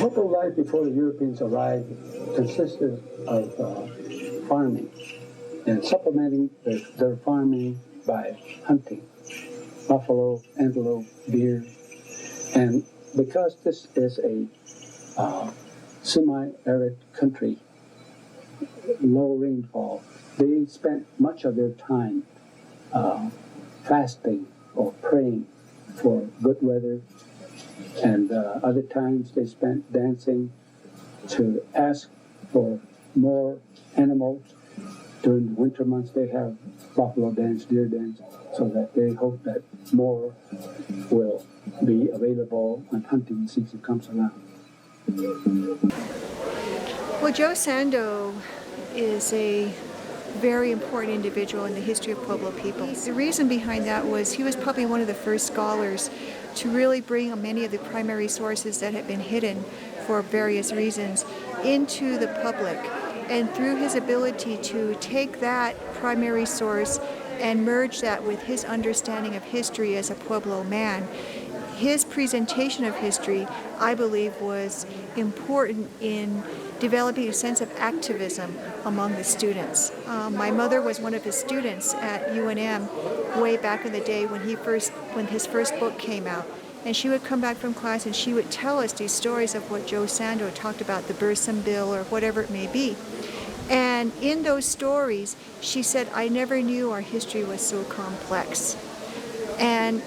Pueblo life before the Europeans arrived consisted of farming and supplementing their farming by hunting, buffalo, antelope, deer. And because this is a semi-arid country, low rainfall, they spent much of their time fasting or praying for good weather, and other times they spent dancing to ask for more animals. During the winter months they have buffalo dance, deer dance, so that they hope that more will be available when hunting season comes around. Well, Joe Sando is a very important individual in the history of Pueblo people. The reason behind that was he was probably one of the first scholars to really bring many of the primary sources that had been hidden for various reasons into the public. And through his ability to take that primary source and merge that with his understanding of history as a Pueblo man, his presentation of history, I believe, was important in developing a sense of activism among the students. My mother was one of his students at UNM way back in the day when his first book came out. And she would come back from class and she would tell us these stories of what Joe Sando talked about, the Bursum Bill or whatever it may be. And in those stories, she said, I never knew our history was so complex. And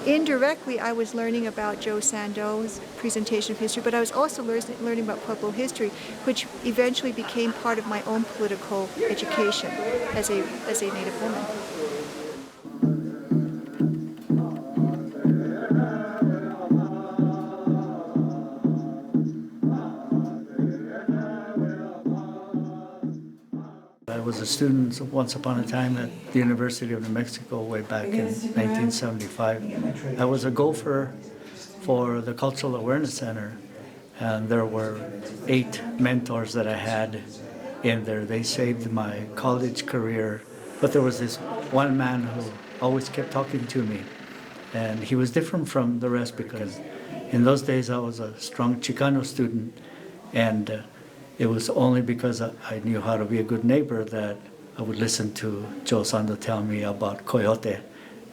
indirectly, I was learning about Joe Sando's presentation of history, but I was also learning about Pueblo history, which eventually became part of my own political education as a Native woman. I was a student once upon a time at the University of New Mexico way back in 1975. I was a gopher for the Cultural Awareness Center, and there were 8 mentors that I had in there. They saved my college career, but there was this one man who always kept talking to me, and he was different from the rest because in those days I was a strong Chicano student, and it was only because I knew how to be a good neighbor that I would listen to Joe Sando tell me about coyote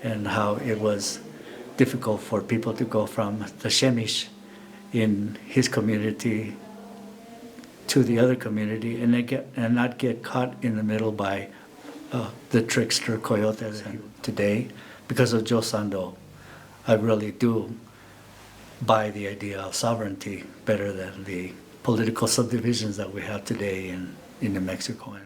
and how it was difficult for people to go from the Shemish in his community to the other community and not get caught in the middle by the trickster coyotes. And today, because of Joe Sando, I really do buy the idea of sovereignty better than the political subdivisions that we have today in New Mexico. And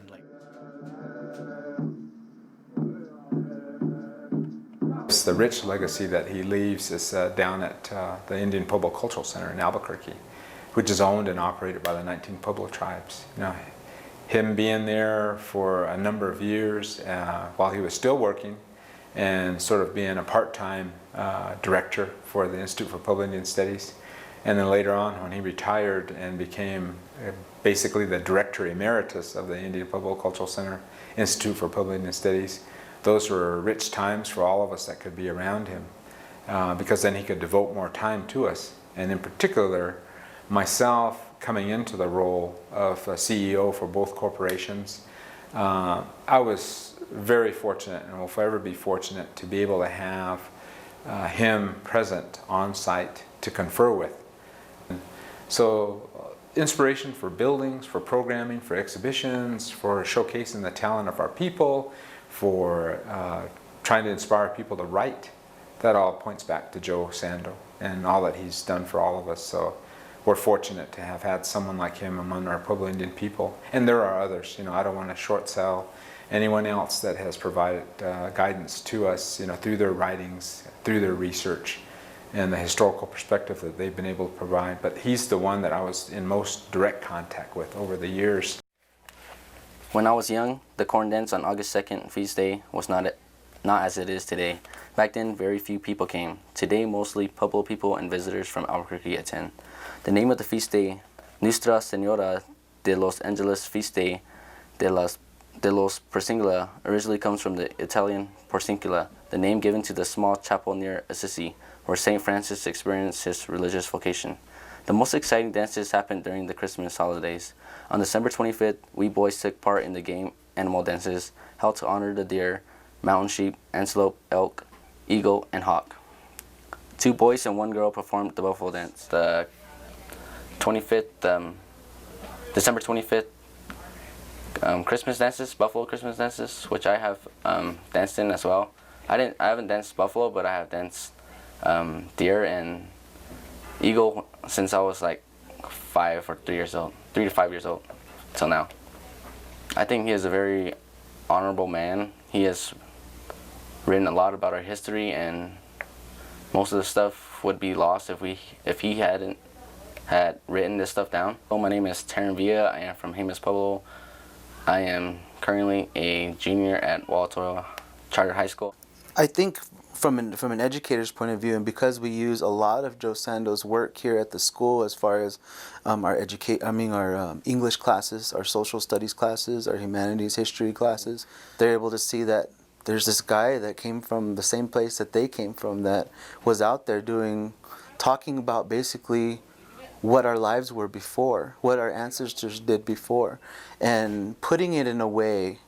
the rich legacy that he leaves is down at the Indian Pueblo Cultural Center in Albuquerque, which is owned and operated by the 19 Pueblo tribes. You know, him being there for a number of years while he was still working and sort of being a part-time director for the Institute for Pueblo Indian Studies. And then later on, when he retired and became basically the director emeritus of the Indian Pueblo Cultural Center, Institute for Pueblo Indian Studies, those were rich times for all of us that could be around him, because then he could devote more time to us. And in particular, myself coming into the role of a CEO for both corporations, I was very fortunate and will forever be fortunate to be able to have him present on site to confer with. So inspiration for buildings, for programming, for exhibitions, for showcasing the talent of our people, for trying to inspire people to write, that all points back to Joe Sando and all that he's done for all of us. So we're fortunate to have had someone like him among our Pueblo Indian people. And there are others. You know, I don't want to short sell anyone else that has provided guidance to us, you know, through their writings, through their research, and the historical perspective that they've been able to provide. But he's the one that I was in most direct contact with over the years. When I was young, the corn dance on August 2nd, feast day, was not as it is today. Back then, very few people came. Today, mostly Pueblo people and visitors from Albuquerque attend. The name of the feast day, Nuestra Señora de los Angeles Feast Day de los Porciuncula, originally comes from the Italian Porciuncula, the name given to the small chapel near Assisi, where St. Francis experienced his religious vocation. The most exciting dances happened during the Christmas holidays. On December 25th, we boys took part in the game animal dances held to honor the deer, mountain sheep, antelope, elk, eagle, and hawk. 2 boys and 1 girl performed the buffalo dance. The 25th, December 25th, Christmas dances, buffalo Christmas dances, which I have danced in as well. I haven't danced buffalo, but I have danced deer and eagle since I was like 5 or 3 years old, 3 to 5 years old, till now. I think he is a very honorable man. He has written a lot about our history, and most of the stuff would be lost if he hadn't had written this stuff down. So my name is Taryn Villa. I am from Jemez Pueblo. I am currently a junior at Walatoa Charter High School. I think from an educator's point of view, and because we use a lot of Joe Sando's work here at the school as far as our English classes, our social studies classes, our humanities history classes, they're able to see that there's this guy that came from the same place that they came from, that was out there talking about basically what our lives were before, what our ancestors did before, and putting it in a way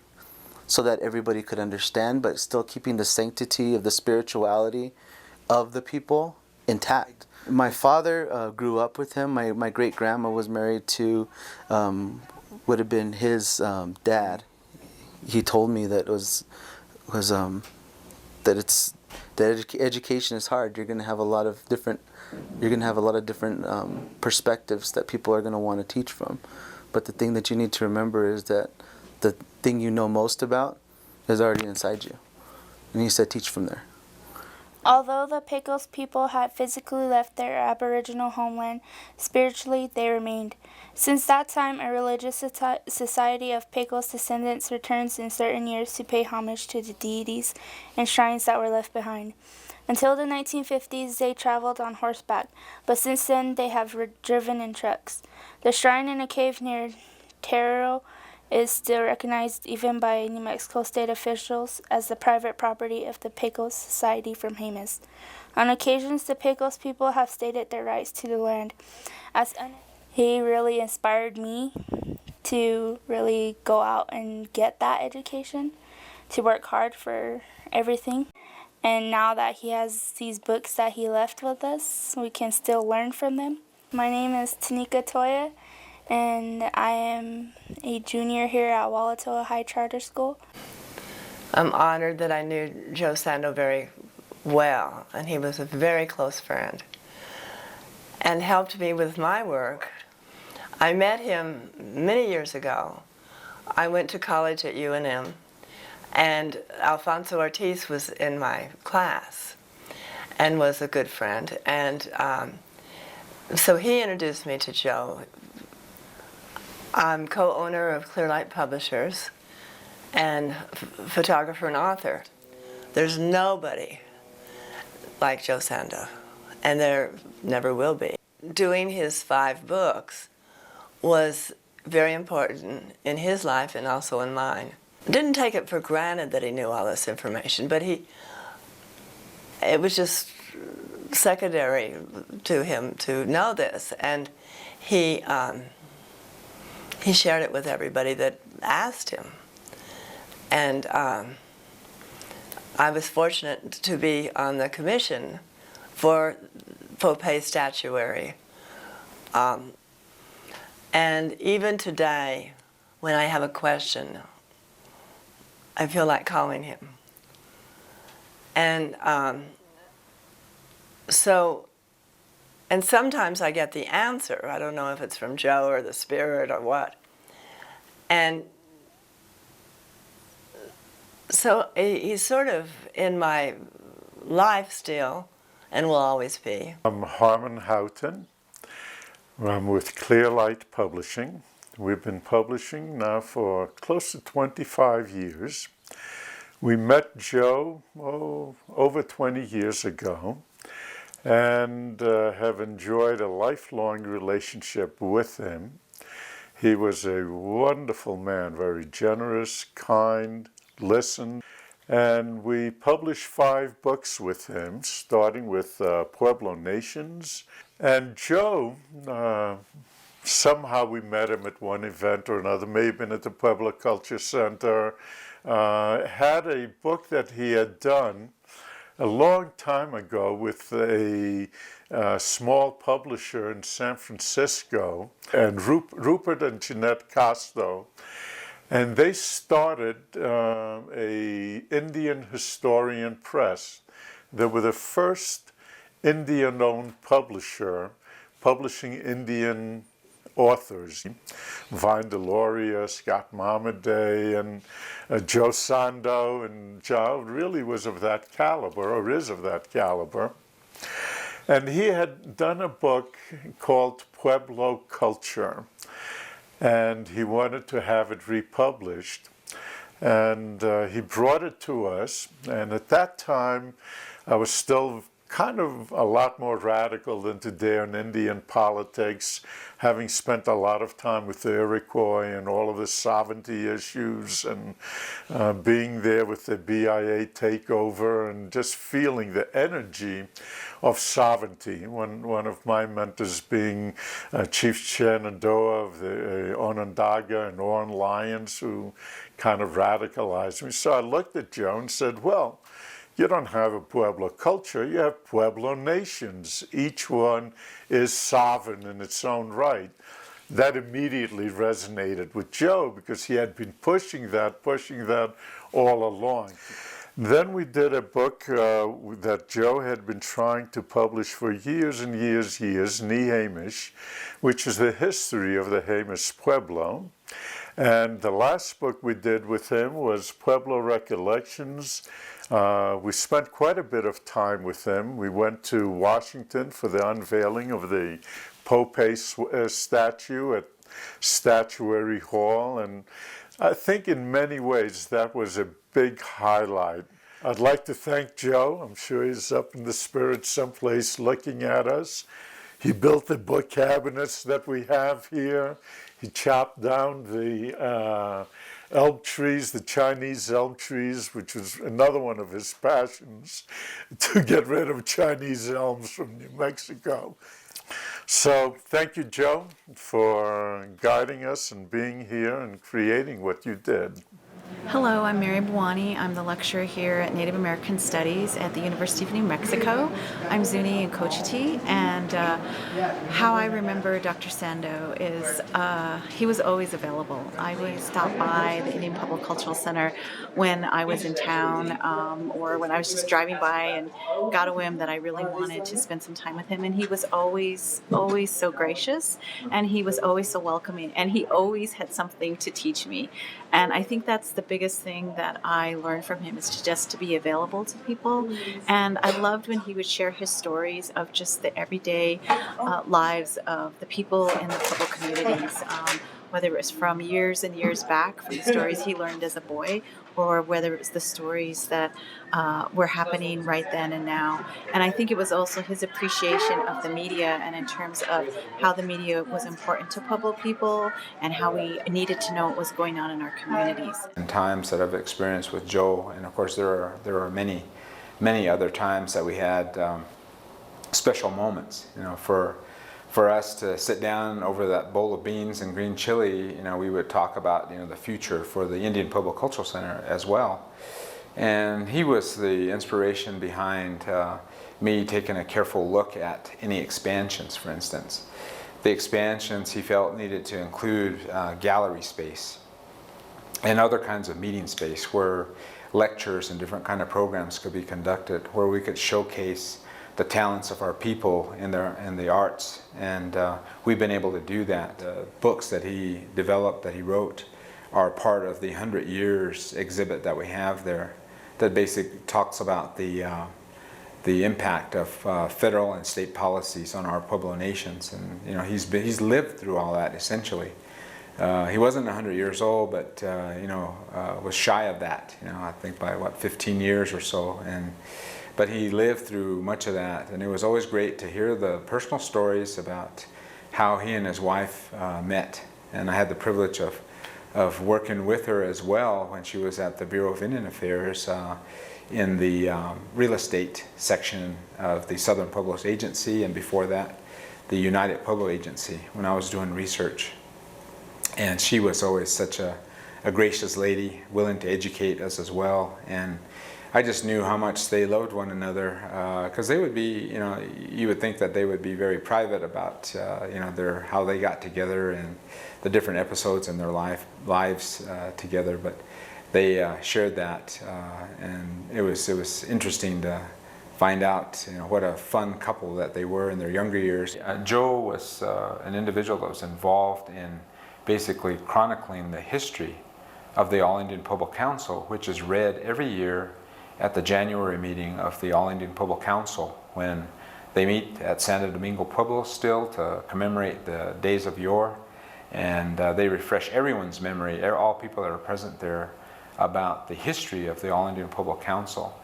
so that everybody could understand, but still keeping the sanctity of the spirituality of the people intact. My father grew up with him. My great-grandma was married to would have been his dad. He told me that education is hard. You're going to have a lot of different perspectives that people are going to want to teach from. But the thing that you need to remember is that the thing you know most about is already inside you. And he said, teach from there. Although the Pecos people had physically left their Aboriginal homeland, spiritually they remained. Since that time, a religious society of Pecos descendants returns in certain years to pay homage to the deities and shrines that were left behind. Until the 1950s, they traveled on horseback, but since then they have driven in trucks. The shrine in a cave near Terrell is still recognized even by New Mexico state officials as the private property of the Pecos Society from Jemez. On occasions, the Pecos people have stated their rights to the land. He really inspired me to really go out and get that education, to work hard for everything. And now that he has these books that he left with us, we can still learn from them. My name is Tanika Toya, and I am a junior here at Walatoa High Charter School. I'm honored that I knew Joe Sando very well, and he was a very close friend and helped me with my work. I met him many years ago. I went to college at UNM, and Alfonso Ortiz was in my class and was a good friend. And so he introduced me to Joe. I'm co-owner of Clearlight Publishers and photographer and author. There's nobody like Joe Sando, and there never will be. Doing his 5 books was very important in his life and also in mine. Didn't take it for granted that he knew all this information, but it was just secondary to him to know this, and he shared it with everybody that asked him. And I was fortunate to be on the commission for Popay Statuary. And even today, when I have a question, I feel like calling him. And and sometimes I get the answer. I don't know if it's from Joe or the Spirit or what. And so he's sort of in my life still, and will always be. I'm Harmon Houghton. I'm with Clearlight Publishing. We've been publishing now for close to 25 years. We met Joe over 20 years ago, and have enjoyed a lifelong relationship with him. He was a wonderful man, very generous, kind, listened, And we published 5 books with him, starting with Pueblo Nations. And Joe, somehow we met him at one event or another, maybe at the Pueblo Culture Center, had a book that he had done a long time ago with a small publisher in San Francisco, and Rupert and Jeanette Costo. And they started a Indian Historian Press. They were the first Indian-owned publisher publishing Indian authors. Vine Deloria, Scott Momaday, and Joe Sando, and Joe really was of that caliber, or is of that caliber. And he had done a book called Pueblo Culture, and he wanted to have it republished. And he brought it to us, and at that time I was still kind of a lot more radical than today in Indian politics, having spent a lot of time with the Iroquois and all of the sovereignty issues, and being there with the BIA takeover and just feeling the energy of sovereignty. One of my mentors being Chief Shenandoah of the Onondaga and Oran Lions, who kind of radicalized me. So I looked at Joe and said, well, you don't have a Pueblo culture, you have Pueblo nations. Each one is sovereign in its own right. That immediately resonated with Joe because he had been pushing that all along. Then we did a book that Joe had been trying to publish for years and years, Ni Hamish, which is the history of the Jemez Pueblo. And the last book we did with him was Pueblo Recollections. We spent quite a bit of time with him. We went to Washington for the unveiling of the Pope statue at Statuary Hall, and I think in many ways that was a big highlight. I'd like to thank Joe. I'm sure he's up in the spirit someplace looking at us. He built the book cabinets that we have here. He chopped down the elm trees, the Chinese elm trees, which was another one of his passions, to get rid of Chinese elms from New Mexico. So thank you, Joe, for guiding us and being here and creating what you did. Hello, I'm Mary Bwani. I'm the lecturer here at Native American Studies at the University of New Mexico. I'm Zuni and Cochiti, and how I remember Dr. Sando is he was always available. I would stop by the Indian Public Cultural Center when I was in town, or when I was just driving by and got a whim that I really wanted to spend some time with him, and he was always so gracious, and he was always so welcoming, and he always had something to teach me. And I think that's the biggest thing that I learned from him, is just to be available to people. And I loved when he would share his stories of just the everyday lives of the people in the Pueblo communities, whether it was from years and years back, from the stories he learned as a boy, or whether it was the stories that were happening right then and now. And I think it was also his appreciation of the media, and in terms of how the media was important to Pueblo people and how we needed to know what was going on in our communities. In times that I've experienced with Joe, and of course there are many other times that we had special moments, for us to sit down over that bowl of beans and green chili. We would talk about the future for the Indian Pueblo Cultural Center as well. And he was the inspiration behind me taking a careful look at any expansions, for instance. The expansions he felt needed to include gallery space and other kinds of meeting space where lectures and different kind of programs could be conducted, where we could showcase the talents of our people in the arts, and we've been able to do that. The books that he developed, that he wrote, are part of the 100 Years exhibit that we have there, that basically talks about the impact of federal and state policies on our Pueblo nations, and he's lived through all that essentially. He wasn't 100 years old, but was shy of that. I think by 15 years or so, but he lived through much of that, and it was always great to hear the personal stories about how he and his wife met. And I had the privilege of of working with her as well when she was at the Bureau of Indian Affairs in the real estate section of the Southern Pueblos Agency, and before that the United Pueblo Agency when I was doing research. And she was always such a gracious lady, willing to educate us as well. And I just knew how much they loved one another, because they would be, you know, you would think that they would be very private about, you know, how they got together and the different episodes in their lives together. But they shared that, and it was interesting to find out, you know, what a fun couple that they were in their younger years. Joe was an individual that was involved in basically chronicling the history of the All Indian Pueblo Council, which is read every year at the January meeting of the All Indian Pueblo Council, when they meet at Santo Domingo Pueblo still to commemorate the days of yore, and they refresh everyone's memory, all people that are present there, about the history of the All Indian Pueblo Council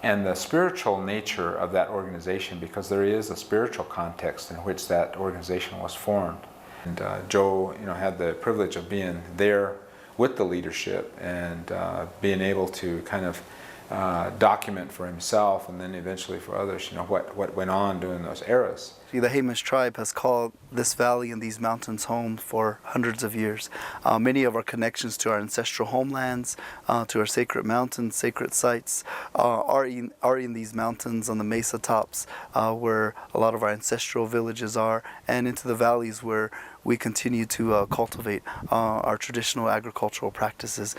and the spiritual nature of that organization, because there is a spiritual context in which that organization was formed. And Joe, you know, had the privilege of being there with the leadership and being able to kind of document for himself and then eventually for others, you know, what went on during those eras. The Jemez tribe has called this valley and these mountains home for hundreds of years. Many of our connections to our ancestral homelands, to our sacred mountains, sacred sites, are in these mountains on the mesa tops, where a lot of our ancestral villages are, and into the valleys where we continue to cultivate our traditional agricultural practices.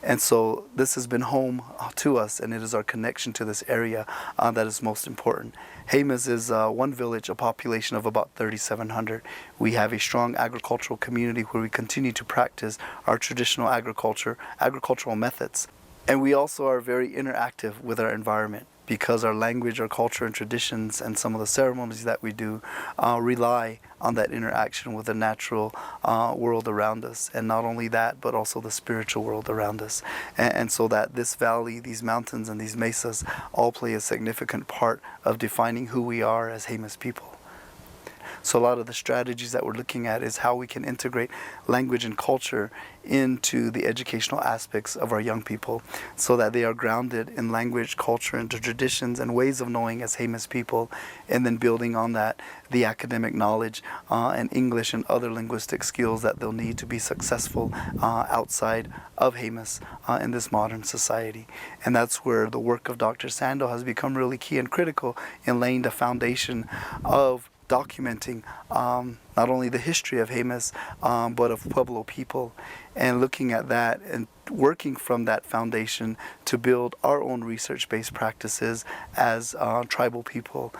And so this has been home to us, and it is our connection to this area that is most important. Jemez is one village, a population of about 3,700. We have a strong agricultural community where we continue to practice our traditional agricultural methods. And we also are very interactive with our environment, because our language, our culture and traditions, and some of the ceremonies that we do rely on that interaction with the natural world around us. And not only that, but also the spiritual world around us. And so that this valley, these mountains, and these mesas all play a significant part of defining who we are as Jemez people. So a lot of the strategies that we're looking at is how we can integrate language and culture into the educational aspects of our young people, so that they are grounded in language, culture, and the traditions and ways of knowing as Jemez people, and then building on that the academic knowledge and English and other linguistic skills that they'll need to be successful outside of Jemez in this modern society. And that's where the work of Dr. Sando has become really key and critical in laying the foundation of documenting not only the history of Jemez, but of Pueblo people, and looking at that and working from that foundation to build our own research-based practices as tribal people.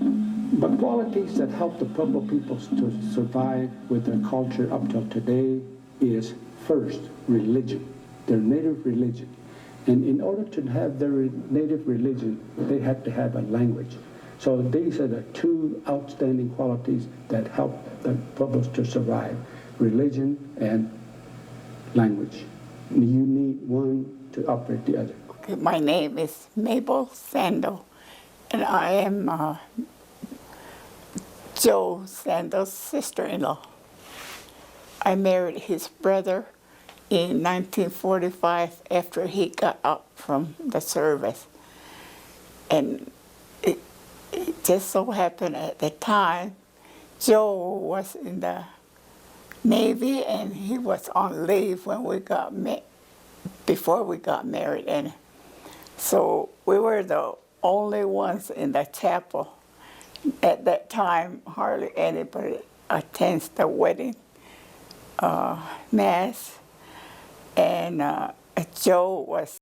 But qualities that help the Pueblo peoples to survive with their culture up till today is, first, religion, their native religion. And in order to have their native religion, they had to have a language. So these are the two outstanding qualities that help the Pueblos to survive: religion and language. You need one to operate the other. Okay, my name is Mabel Sando, and I am Joe Sando's sister-in-law. I married his brother in 1945 after he got out from the service. And it just so happened at the time, Joe was in the Navy and he was on leave when we got before we got married. And so we were the only ones in the chapel. At that time, hardly anybody attends the wedding mass. And Joe was